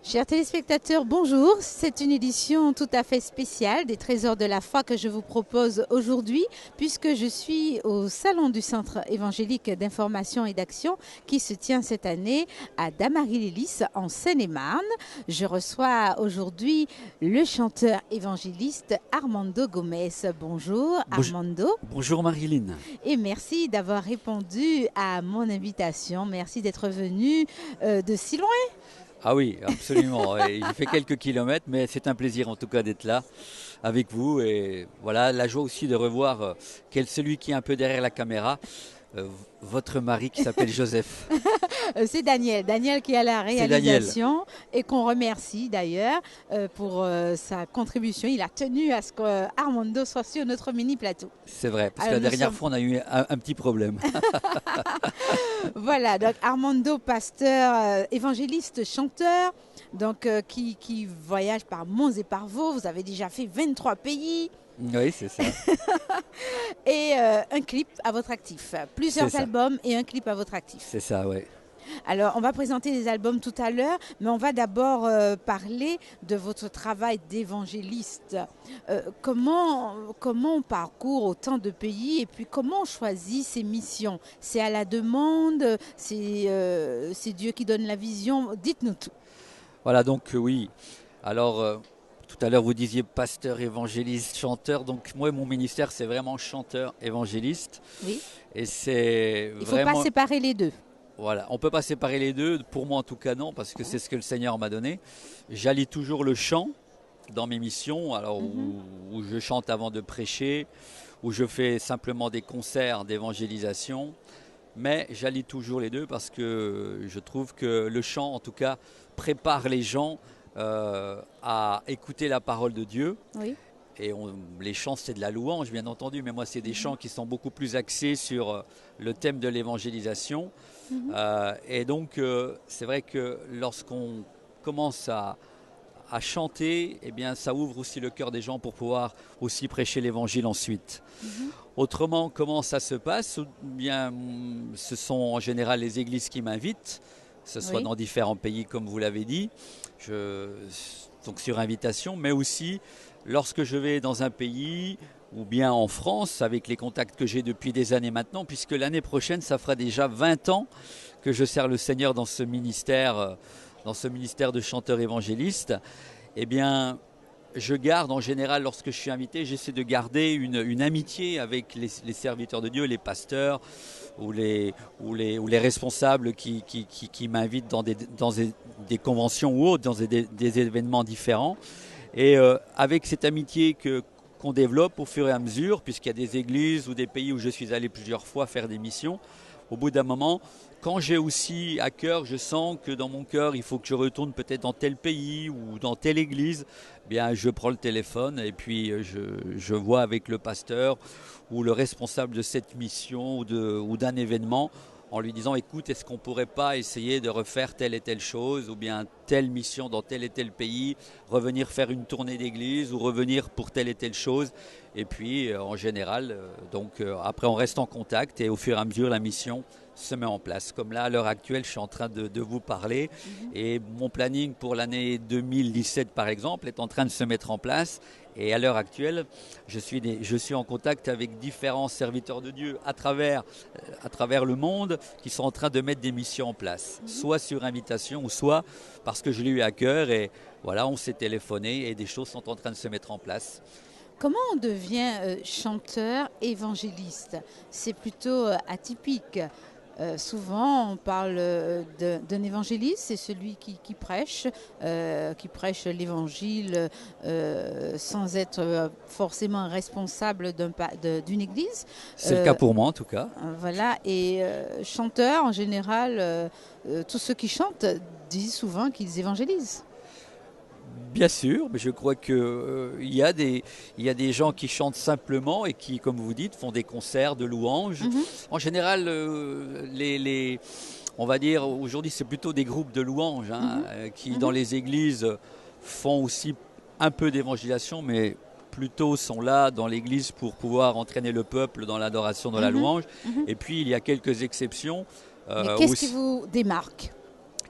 Chers téléspectateurs, bonjour. C'est une édition tout à fait spéciale des Trésors de la foi que je vous propose aujourd'hui, puisque je suis au Salon du Centre évangélique d'information et d'action qui se tient cette année à Damary-les-Lys en Seine-et-Marne. Je reçois aujourd'hui le chanteur évangéliste Armando Gomez. Bonjour Armando. Bonjour Marilyn. Et merci d'avoir répondu à mon invitation. Merci d'être venu de si loin. Ah oui, absolument. Il fait quelques kilomètres, mais c'est un plaisir en tout cas d'être là avec vous. Et voilà, la joie aussi de revoir celui qui est un peu derrière la caméra, votre mari qui s'appelle Joseph. C'est Daniel qui est à la réalisation et qu'on remercie d'ailleurs pour sa contribution. Il a tenu à ce qu'Armando soit sur notre mini-plateau. C'est vrai, parce que la dernière fois on a eu un petit problème. Voilà, donc Armando, pasteur, évangéliste, chanteur, donc qui voyage par monts et par vaux. Vous avez déjà fait 23 pays. Oui, c'est ça. Et un clip à votre actif. Plusieurs albums et un clip à votre actif. C'est ça, oui. Alors, on va présenter les albums tout à l'heure, mais on va d'abord parler de votre travail d'évangéliste. Comment on parcourt autant de pays et puis comment on choisit ses missions? C'est à la demande, c'est Dieu qui donne la vision. Dites-nous tout. Voilà, donc oui. Alors, tout à l'heure, vous disiez pasteur, évangéliste, chanteur. Donc, moi, mon ministère, c'est vraiment chanteur, évangéliste. Oui. Et c'est Il ne faut pas séparer les deux. Voilà, on ne peut pas séparer les deux. Pour moi, en tout cas, non, parce que c'est ce que le Seigneur m'a donné. J'allie toujours le chant dans mes missions, alors où je chante avant de prêcher, où je fais simplement des concerts d'évangélisation. Mais j'allie toujours les deux parce que je trouve que le chant, en tout cas, prépare les gens à écouter la parole de Dieu. Oui. Et les chants, c'est de la louange, bien entendu, mais moi, c'est des chants qui sont beaucoup plus axés sur le thème de l'évangélisation. Et donc, c'est vrai que lorsqu'on commence à chanter, eh bien, ça ouvre aussi le cœur des gens pour pouvoir aussi prêcher l'évangile ensuite. Autrement, comment ça se passe? Bien, ce sont en général les églises qui m'invitent, que ce soit dans différents pays, comme vous l'avez dit, donc sur invitation, mais aussi lorsque je vais dans un pays ou bien en France, avec les contacts que j'ai depuis des années maintenant, puisque l'année prochaine, ça fera déjà 20 ans que je sers le Seigneur dans ce ministère de chanteur évangéliste, eh bien, je garde en général, lorsque je suis invité, j'essaie de garder une amitié avec les serviteurs de Dieu, les pasteurs ou les responsables qui m'invitent dans des conventions ou autres, dans des événements différents. Et avec cette amitié qu'on développe au fur et à mesure, puisqu'il y a des églises ou des pays où je suis allé plusieurs fois faire des missions, au bout d'un moment, quand j'ai aussi à cœur, je sens que dans mon cœur, il faut que je retourne peut-être dans tel pays ou dans telle église, eh bien, je prends le téléphone et puis je vois avec le pasteur ou le responsable de cette mission ou d'un événement en lui disant, écoute, est-ce qu'on ne pourrait pas essayer de refaire telle et telle chose ou bien telle mission dans tel et tel pays, revenir faire une tournée d'église ou revenir pour telle et telle chose. Et puis, en général, après, on reste en contact et au fur et à mesure, la mission se met en place. Comme là, à l'heure actuelle, je suis en train de vous parler et mon planning pour l'année 2017, par exemple, est en train de se mettre en place. Et à l'heure actuelle, je suis en contact avec différents serviteurs de Dieu à travers le monde qui sont en train de mettre des missions en place, soit sur invitation ou soit parce que je l'ai eu à cœur et voilà, on s'est téléphoné et des choses sont en train de se mettre en place. Comment on devient chanteur évangéliste? C'est plutôt atypique. Souvent, on parle d'un évangéliste, c'est celui qui prêche l'évangile sans être forcément responsable d'une église. C'est le cas pour moi en tout cas. Voilà, et chanteur, en général, tous ceux qui chantent disent souvent qu'ils évangélisent. Bien sûr, mais je crois qu'il y a des gens qui chantent simplement et qui, comme vous dites, font des concerts de louanges. En général, on va dire, aujourd'hui, c'est plutôt des groupes de louanges qui, dans les églises, font aussi un peu d'évangélisation, mais plutôt sont là dans l'église pour pouvoir entraîner le peuple dans l'adoration, dans la louange. Et puis, il y a quelques exceptions. Mais qu'est-ce qui vous démarque ?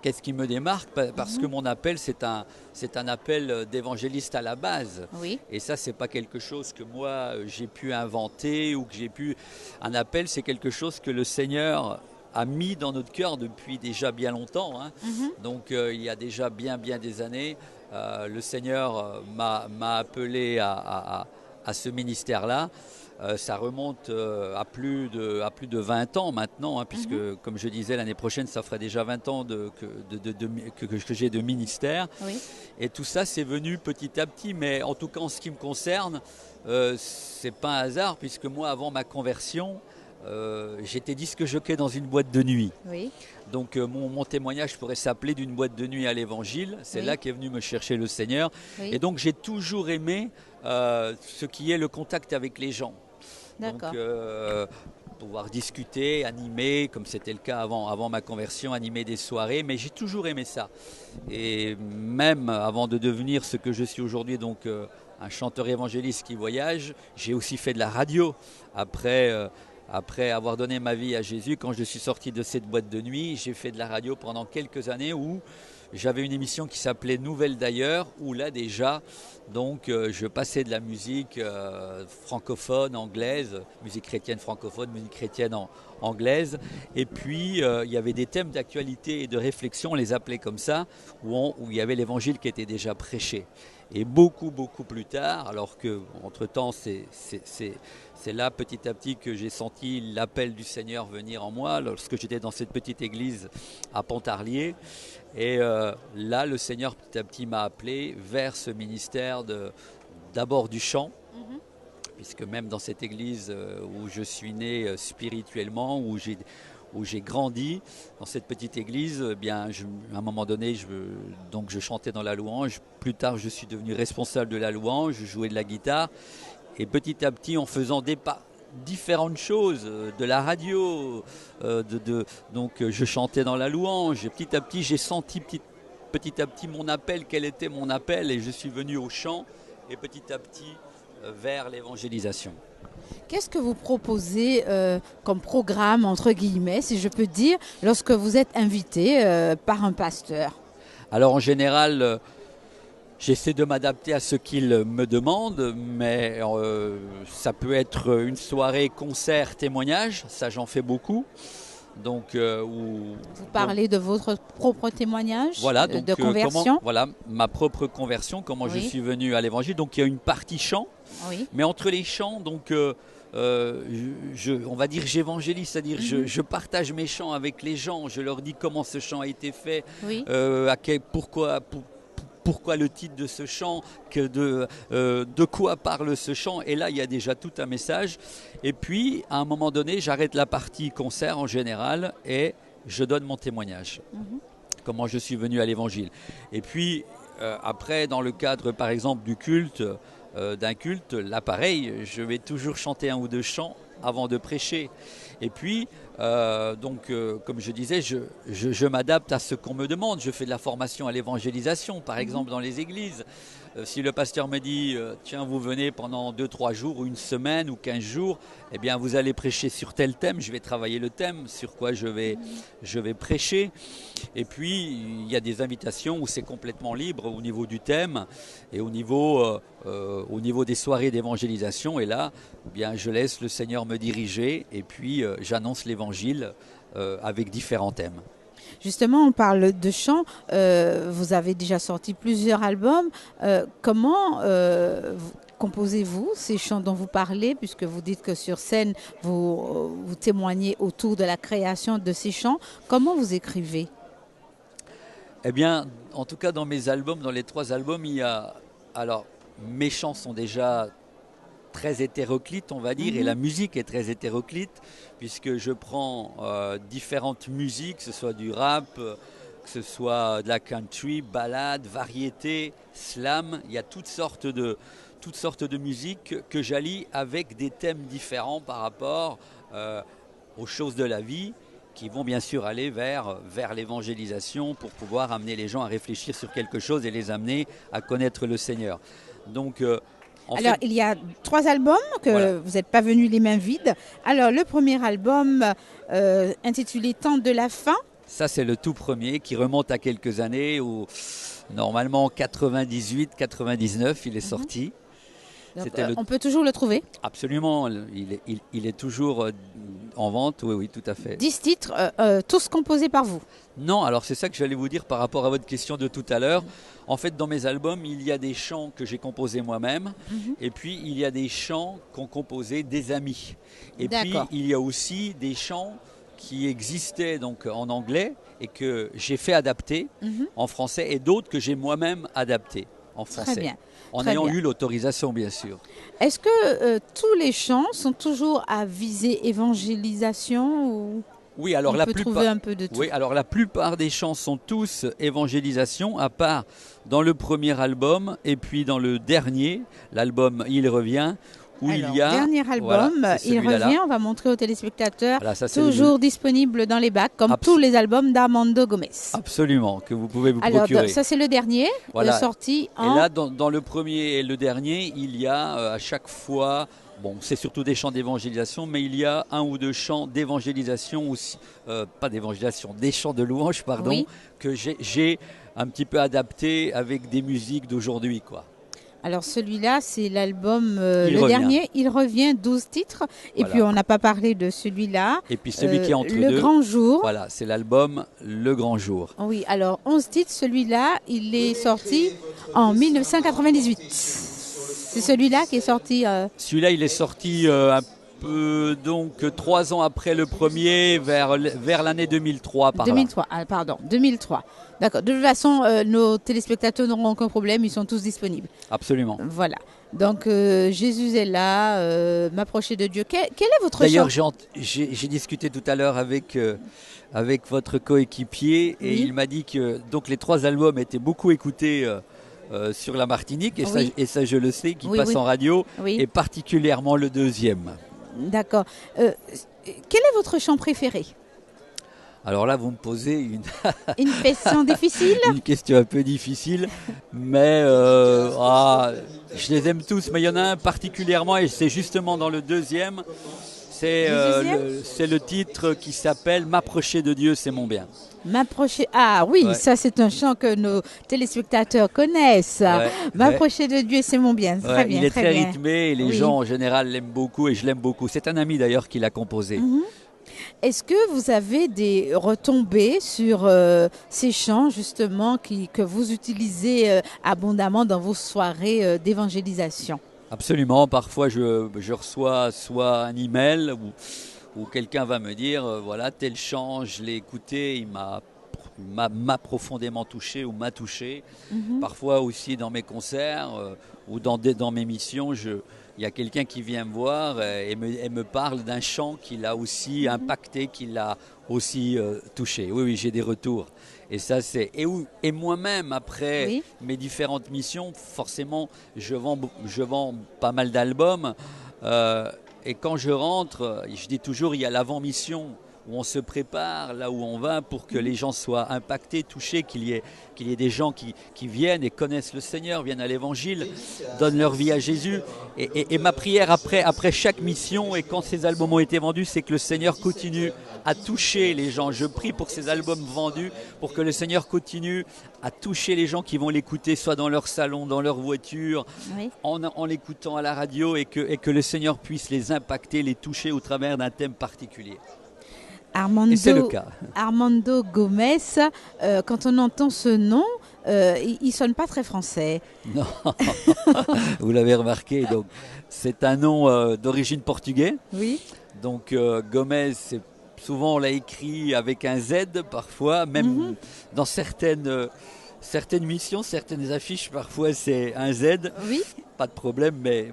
Qu'est-ce qui me démarque? Parce que mon appel, c'est un appel d'évangéliste à la base. Oui. Et ça, c'est pas quelque chose que moi, j'ai pu inventer ou que j'ai pu... Un appel, c'est quelque chose que le Seigneur a mis dans notre cœur depuis déjà bien longtemps. Hein. Donc, il y a déjà bien des années, le Seigneur m'a appelé à ce ministère-là. Ça remonte à plus de 20 ans maintenant, hein, puisque, comme je disais, l'année prochaine, ça ferait déjà 20 ans que j'ai de ministère. Oui. Et tout ça, c'est venu petit à petit. Mais en tout cas, en ce qui me concerne, c'est pas un hasard, puisque moi, avant ma conversion, j'étais disque jockey dans une boîte de nuit. Oui. Donc mon témoignage pourrait s'appeler d'une boîte de nuit à l'évangile. C'est là qu'est venu me chercher le Seigneur. Oui. Et donc j'ai toujours aimé ce qui est le contact avec les gens. D'accord. Donc pouvoir discuter, animer, comme c'était le cas avant ma conversion, animer des soirées, mais j'ai toujours aimé ça. Et même avant de devenir ce que je suis aujourd'hui, donc un chanteur évangéliste qui voyage, j'ai aussi fait de la radio après avoir donné ma vie à Jésus. Quand je suis sorti de cette boîte de nuit, j'ai fait de la radio pendant quelques années où j'avais une émission qui s'appelait Nouvelles d'ailleurs, où là déjà, donc je passais de la musique francophone, anglaise, musique chrétienne francophone, musique chrétienne anglaise, et puis il y avait des thèmes d'actualité et de réflexion, on les appelait comme ça, où il y avait l'évangile qui était déjà prêché. Et beaucoup plus tard, alors que entre-temps c'est là petit à petit que j'ai senti l'appel du Seigneur venir en moi, lorsque j'étais dans cette petite église à Pontarlier. Et là, le Seigneur petit à petit m'a appelé vers ce ministère d'abord du chant, puisque même dans cette église où je suis né spirituellement, où j'ai grandi, dans cette petite église, eh bien, à un moment donné, je chantais dans la louange. Plus tard, je suis devenu responsable de la louange, je jouais de la guitare. Et petit à petit, en faisant différentes choses, de la radio, donc je chantais dans la louange. Et petit à petit, j'ai senti petit à petit mon appel, quel était mon appel, et je suis venu au chant, et petit à petit vers l'évangélisation. Qu'est-ce que vous proposez comme programme, entre guillemets, si je peux dire, lorsque vous êtes invité par un pasteur? Alors en général, j'essaie de m'adapter à ce qu'il me demande, mais ça peut être une soirée concert témoignage, ça j'en fais beaucoup. Donc, vous parlez de votre propre témoignage, voilà, donc, de conversion. Voilà, ma propre conversion, comment je suis venu à l'évangile. Donc il y a une partie chant, mais entre les chants, donc on va dire j'évangélise, c'est-à-dire je partage mes chants avec les gens, je leur dis comment ce chant a été fait, pourquoi le titre de ce chant, de quoi parle ce chant. Et là, il y a déjà tout un message. Et puis, à un moment donné, j'arrête la partie concert en général et je donne mon témoignage. Comment je suis venu à l'évangile. Et puis, après, dans le cadre, par exemple, du culte, d'un culte, là, pareil, je vais toujours chanter un ou deux chants avant de prêcher. Et puis, comme je disais, je m'adapte à ce qu'on me demande. Je fais de la formation à l'évangélisation, par exemple, dans les églises. Si le pasteur me dit, tiens, vous venez pendant 2-3 jours, ou une semaine, ou 15 jours, eh bien, vous allez prêcher sur tel thème, je vais travailler le thème, sur quoi je vais prêcher. Et puis, il y a des invitations où c'est complètement libre au niveau du thème et au niveau des soirées d'évangélisation. Et là, eh bien, je laisse le Seigneur me diriger et puis j'annonce l'évangile avec différents thèmes. Justement, on parle de chant. Vous avez déjà sorti plusieurs albums. Comment composez-vous ces chants dont vous parlez, puisque vous dites que sur scène, vous témoignez autour de la création de ces chants. Comment vous écrivez? Eh bien, en tout cas, dans mes albums, dans les 3 albums, il y a... Alors, mes chants sont déjà très hétéroclite, on va dire, et la musique est très hétéroclite, puisque je prends différentes musiques, que ce soit du rap, que ce soit de la country, ballade, variété, slam. Il y a toutes sortes de musiques que j'allie avec des thèmes différents par rapport aux choses de la vie, qui vont bien sûr aller vers l'évangélisation pour pouvoir amener les gens à réfléchir sur quelque chose et les amener à connaître le Seigneur. Donc, alors, il y a 3 albums que vous n'êtes pas venus les mains vides. Alors, le premier album intitulé Temps de la fin, Ça, c'est le tout premier qui remonte à quelques années où, normalement, 98-99, il est sorti. Donc, on peut toujours le trouver? Absolument, il est toujours en vente, oui, oui, tout à fait. 10 titres, tous composés par vous? Non, alors c'est ça que j'allais vous dire par rapport à votre question de tout à l'heure. En fait, dans mes albums, il y a des chants que j'ai composés moi-même, et puis il y a des chants qu'ont composés des amis. Et puis il y a aussi des chants qui existaient donc en anglais et que j'ai fait adapter en français, et d'autres que j'ai moi-même adaptés en français. Très bien. En ayant eu l'autorisation, bien sûr. Est-ce que tous les chants sont toujours à visée évangélisation ou oui, alors on peut trouver un peu de tout? Oui, alors la plupart des chants sont tous évangélisation, à part dans le premier album et puis dans le dernier, l'album Il revient, où alors, il y a... dernier album, voilà, Il revient, on va montrer aux téléspectateurs, voilà, toujours disponible dans les bacs, comme tous les albums d'Armando Gomez. Absolument, que vous pouvez vous procurer. Alors, ça c'est le dernier, sorti en... Et là, dans le premier et le dernier, il y a à chaque fois... Bon, c'est surtout des chants d'évangélisation, mais il y a un ou deux chants d'évangélisation aussi, pas d'évangélisation, des chants de louange, pardon, que j'ai un petit peu adapté avec des musiques d'aujourd'hui, quoi. Alors celui-là, c'est l'album, le dernier, Il revient, 12 titres. Et puis on n'a pas parlé de celui-là. Et puis celui qui est entre Le deux. Grand Jour. Voilà, c'est l'album Le Grand Jour. Oui, alors 11 titres, celui-là, il est sorti en 1998. C'est celui-là qui est sorti. Celui-là, il est sorti un peu, donc 3 ans après le premier, vers l'année 2003. 2003, pardon, 2003. D'accord. De toute façon, nos téléspectateurs n'auront aucun problème, ils sont tous disponibles. Absolument. Voilà. Donc Jésus est là, m'approcher de Dieu. Quel est votre chant? D'ailleurs, j'ai discuté tout à l'heure avec votre coéquipier et il m'a dit que donc les 3 albums étaient beaucoup écoutés sur la Martinique, et ça je le sais, qui passe en radio, et particulièrement le deuxième. D'accord. Quel est votre chant préféré? Alors là, vous me posez une question difficile. Une question un peu difficile, mais je les aime tous, mais il y en a un particulièrement, et c'est justement dans le deuxième. C'est le titre qui s'appelle « M'approcher de Dieu, c'est mon bien ». M'approcher, ça c'est un chant que nos téléspectateurs connaissent. M'approcher de Dieu, c'est mon bien. Très bien. Il est très rythmé et les gens en général l'aiment beaucoup, et je l'aime beaucoup. C'est un ami d'ailleurs qui l'a composé. Est-ce que vous avez des retombées sur ces chants justement que vous utilisez abondamment dans vos soirées d'évangélisation? Absolument. Parfois je reçois soit un email où quelqu'un va me dire voilà, tel chant, je l'ai écouté, il m'a profondément touché ou m'a touché. Parfois aussi dans mes concerts ou dans mes missions, il y a quelqu'un qui vient me voir et me parle d'un chant qui l'a aussi impacté, qui l'a aussi touché. Oui, j'ai des retours. Et ça, et moi-même, après mes différentes missions, forcément, je vends pas mal d'albums. Et quand je rentre, je dis toujours, il y a l'avant-mission où on se prépare là où on va pour que les gens soient impactés, touchés, qu'il y ait des gens qui viennent et connaissent le Seigneur, viennent à l'Évangile, donnent leur vie à Jésus. Et ma prière après chaque mission, et quand ces albums ont été vendus, c'est que le Seigneur continue à toucher les gens. Je prie pour ces albums vendus, pour que le Seigneur continue à toucher les gens qui vont l'écouter, soit dans leur salon, dans leur voiture, en l'écoutant à la radio, et que le Seigneur puisse les impacter, les toucher au travers d'un thème particulier. Et c'est le cas. Armando Gomez, quand on entend ce nom, il ne sonne pas très français. Non, vous l'avez remarqué, donc c'est un nom d'origine portugaise. Oui. Donc Gomez, souvent on l'a écrit avec un Z parfois, même dans certaines missions, certaines affiches, parfois c'est un Z. Oui. Pas de problème, mais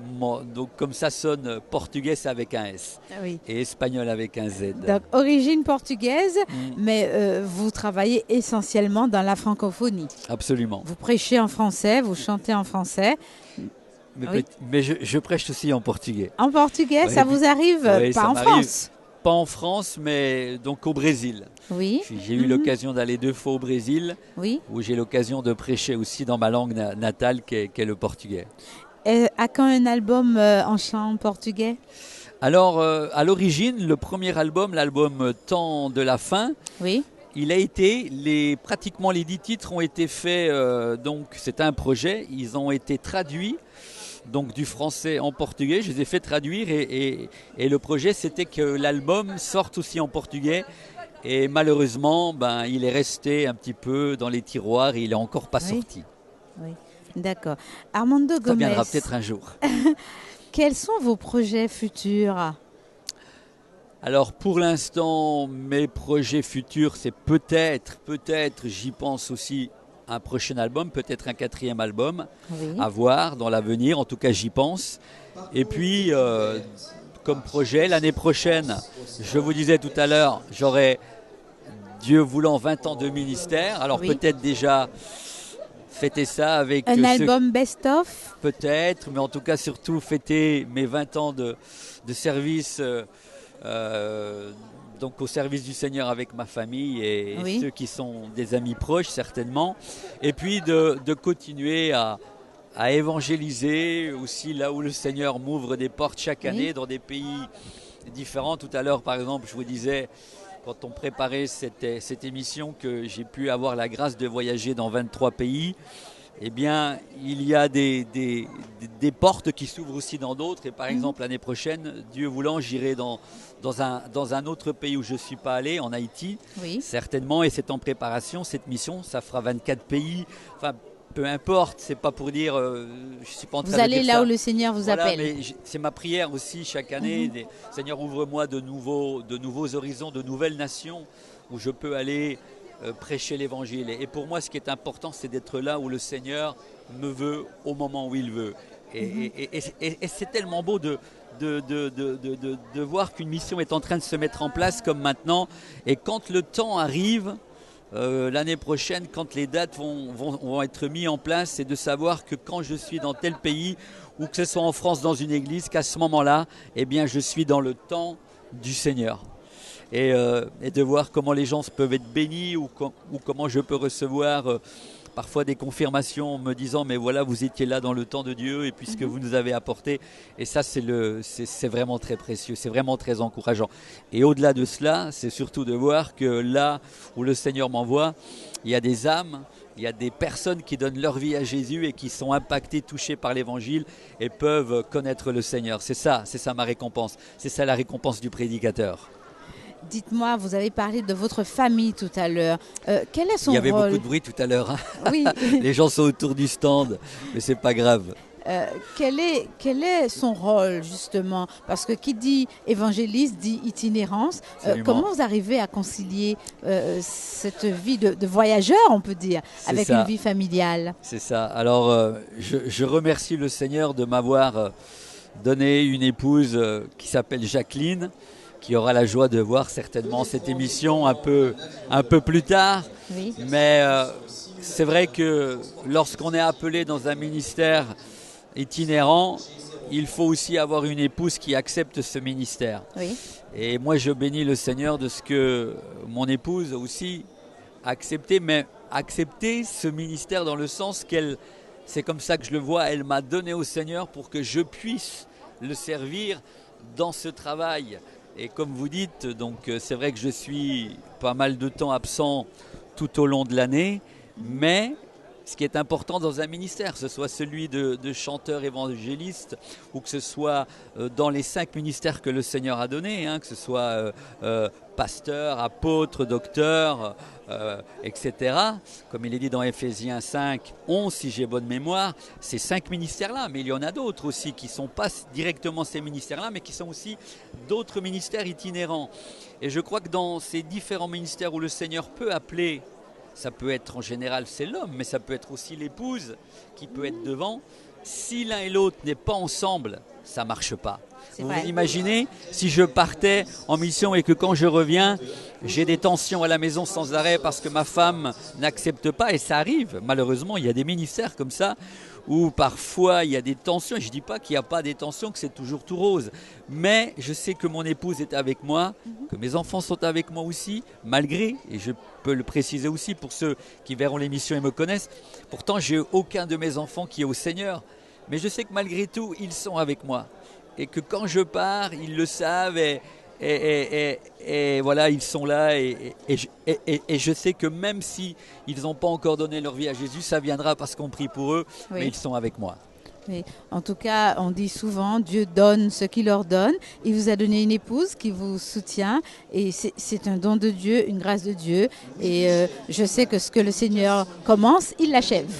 donc comme ça sonne portugais, c'est avec un S. Et espagnol avec un Z. Donc origine portugaise, mais vous travaillez essentiellement dans la francophonie. Absolument. Vous prêchez en français, vous chantez en français. Mais je prêche aussi en portugais. En portugais, ça vous arrive pas en France? Pas en France, mais donc au Brésil. Oui. J'ai eu l'occasion d'aller 2 fois au Brésil, où j'ai l'occasion de prêcher aussi dans ma langue natale, qui est le portugais. Et à quand un album en chant portugais? Alors, à l'origine, le premier album, l'album Temps de la fin, il a été, pratiquement les 10 titres ont été faits, donc c'est un projet, ils ont été traduits, donc du français en portugais, je les ai fait traduire et le projet c'était que l'album sorte aussi en portugais et malheureusement il est resté un petit peu dans les tiroirs et il n'est encore pas sorti. Oui, d'accord. Armando Gomez, ça viendra peut-être un jour. Quels sont vos projets futurs ? Alors pour l'instant, mes projets futurs, c'est peut-être, j'y pense aussi, un prochain album, peut-être un 4e album, à voir dans l'avenir, en tout cas j'y pense. Et puis, comme projet, l'année prochaine, je vous disais tout à l'heure, j'aurai, Dieu voulant, 20 ans de ministère, alors peut-être déjà fêter ça avec... Un album best-of ? Peut-être, mais en tout cas surtout fêter mes 20 ans de service... donc au service du Seigneur avec ma famille et ceux qui sont des amis proches certainement, et puis de continuer à évangéliser aussi là où le Seigneur m'ouvre des portes chaque année dans des pays différents. Tout à l'heure par exemple je vous disais quand on préparait cette émission que j'ai pu avoir la grâce de voyager dans 23 pays. Eh bien, il y a des portes qui s'ouvrent aussi dans d'autres. Et par exemple, l'année prochaine, Dieu voulant, j'irai dans un autre pays où je ne suis pas allé, en Haïti, certainement. Et c'est en préparation, cette mission. Ça fera 24 pays. Enfin, peu importe. C'est pas pour dire... je suis pas en train vous allez de dire là ça. Où le Seigneur vous appelle. Mais c'est ma prière aussi chaque année. Seigneur, ouvre-moi de nouveaux horizons, de nouvelles nations où je peux aller... prêcher l'évangile. Et pour moi, ce qui est important, c'est d'être là où le Seigneur me veut au moment où il veut. Et c'est tellement beau de voir qu'une mission est en train de se mettre en place comme maintenant. Et quand le temps arrive, l'année prochaine, quand les dates vont être mises en place, c'est de savoir que quand je suis dans tel pays, ou que ce soit en France dans une église, qu'à ce moment-là, eh bien, je suis dans le temps du Seigneur. Et de voir comment les gens peuvent être bénis ou comment je peux recevoir parfois des confirmations en me disant mais voilà vous étiez là dans le temps de Dieu et puis ce que vous nous avez apporté, et ça c'est vraiment très précieux, c'est vraiment très encourageant. Et au-delà de cela, c'est surtout de voir que là où le Seigneur m'envoie, il y a des âmes, il y a des personnes qui donnent leur vie à Jésus et qui sont impactées, touchées par l'évangile et peuvent connaître le Seigneur. C'est ça ma récompense, c'est ça la récompense du prédicateur. Dites-moi, vous avez parlé de votre famille tout à l'heure. Quel est son rôle ? Il y avait beaucoup de bruit tout à l'heure. Hein. Oui. Les gens sont autour du stand, mais c'est pas grave. Quel est son rôle justement ? Parce que qui dit évangéliste dit itinérance. Comment vous arrivez à concilier cette vie de voyageur, on peut dire, avec une vie familiale ? C'est ça. Alors, je remercie le Seigneur de m'avoir donné une épouse qui s'appelle Jacqueline, qui aura la joie de voir certainement cette émission un peu plus tard. Oui. Mais c'est vrai que lorsqu'on est appelé dans un ministère itinérant, il faut aussi avoir une épouse qui accepte ce ministère. Oui. Et moi, je bénis le Seigneur de ce que mon épouse a aussi accepté, mais accepté ce ministère dans le sens qu'elle, c'est comme ça que je le vois, elle m'a donné au Seigneur pour que je puisse le servir dans ce travail. Et comme vous dites, donc c'est vrai que je suis pas mal de temps absent tout au long de l'année, mais ce qui est important dans un ministère, que ce soit celui de chanteur évangéliste ou que ce soit dans les 5 ministères que le Seigneur a donnés, que ce soit pasteur, apôtre, docteur, etc. Comme il est dit dans Ephésiens 5, 11, si j'ai bonne mémoire, ces 5 ministères-là, mais il y en a d'autres aussi qui ne sont pas directement ces ministères-là, mais qui sont aussi d'autres ministères itinérants. Et je crois que dans ces différents ministères où le Seigneur peut appeler, ça peut être en général c'est l'homme, mais ça peut être aussi l'épouse qui peut être devant. Si l'un et l'autre n'est pas ensemble, ça ne marche pas. Vous imaginez si je partais en mission et que quand je reviens, j'ai des tensions à la maison sans arrêt parce que ma femme n'accepte pas, et ça arrive, malheureusement, il y a des ministères comme ça où parfois il y a des tensions. Je ne dis pas qu'il n'y a pas des tensions, que c'est toujours tout rose, mais je sais que mon épouse est avec moi, que mes enfants sont avec moi aussi, malgré, et je peux le préciser aussi pour ceux qui verront l'émission et me connaissent, pourtant j'ai aucun de mes enfants qui est au Seigneur, mais je sais que malgré tout, ils sont avec moi. Et que quand je pars, ils le savent et Et voilà, ils sont là et je sais que même si ils n'ont pas encore donné leur vie à Jésus, ça viendra parce qu'on prie pour eux, Oui. mais ils sont avec moi. Oui. En tout cas, on dit souvent, Dieu donne ce qu'il leur donne. Il vous a donné une épouse qui vous soutient et c'est un don de Dieu, une grâce de Dieu. Et je sais que ce que le Seigneur commence, il l'achève.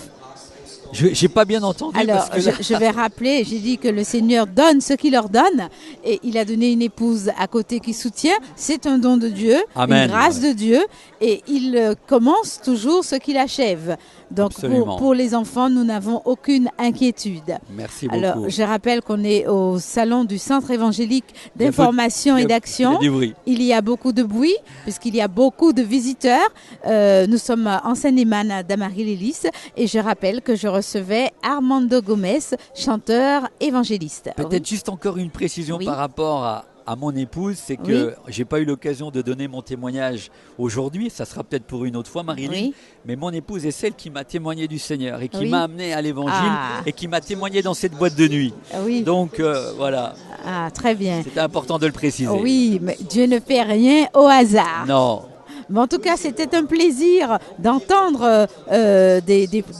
Je n'ai pas bien entendu. Alors, parce que là... je vais rappeler, j'ai dit que le Seigneur donne ce qu'il leur donne et il a donné une épouse à côté qui soutient. C'est un don de Dieu, Amen. une grâce de Dieu et il commence toujours ce qu'il achève. Donc, pour les enfants, nous n'avons aucune inquiétude. Merci beaucoup. Alors, je rappelle qu'on est au salon du Centre évangélique d'information et d'action. Il y a beaucoup de bruit puisqu'il y a beaucoup de visiteurs. Nous sommes en Seine-et-Marne à Damary-les-Lys et je rappelle que je recevais Armando Gomez, chanteur évangéliste. Peut-être juste encore une précision par rapport à mon épouse, c'est que j'ai pas eu l'occasion de donner mon témoignage aujourd'hui, ça sera peut-être pour une autre fois, Marilyn, mais mon épouse est celle qui m'a témoigné du Seigneur et qui m'a amené à l'évangile et qui m'a témoigné dans cette boîte de nuit. Donc voilà. Ah, très bien. C'était important de le préciser. Oui, mais Dieu ne fait rien au hasard. Non. Mais en tout cas, c'était un plaisir d'entendre,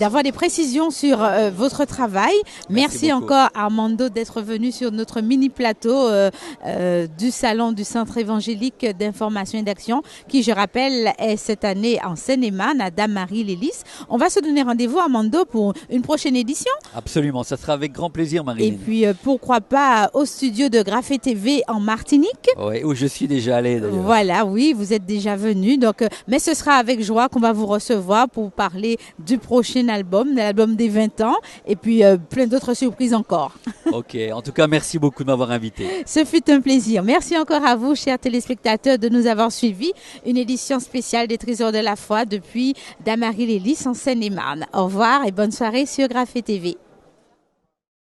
d'avoir des précisions sur votre travail. Merci encore, Armando, d'être venu sur notre mini-plateau du Salon du Centre évangélique d'information et d'action, qui, je rappelle, est cette année en Seine-et-Marne, à Damary-les-Lys. On va se donner rendez-vous, Armando, pour une prochaine édition. Absolument, ça sera avec grand plaisir, Marilyn. Et puis, pourquoi pas au studio de Graphé TV en Martinique. Oui, où je suis déjà allé, d'ailleurs. Voilà, oui, vous êtes déjà venu. Donc, mais ce sera avec joie qu'on va vous recevoir pour parler du prochain album, de l'album des 20 ans, et puis plein d'autres surprises encore. Ok, en tout cas, merci beaucoup de m'avoir invité. Ce fut un plaisir. Merci encore à vous, chers téléspectateurs, de nous avoir suivis. Une édition spéciale des Trésors de la foi depuis Damary-les-Lys en Seine-et-Marne. Au revoir et bonne soirée sur Graphé TV.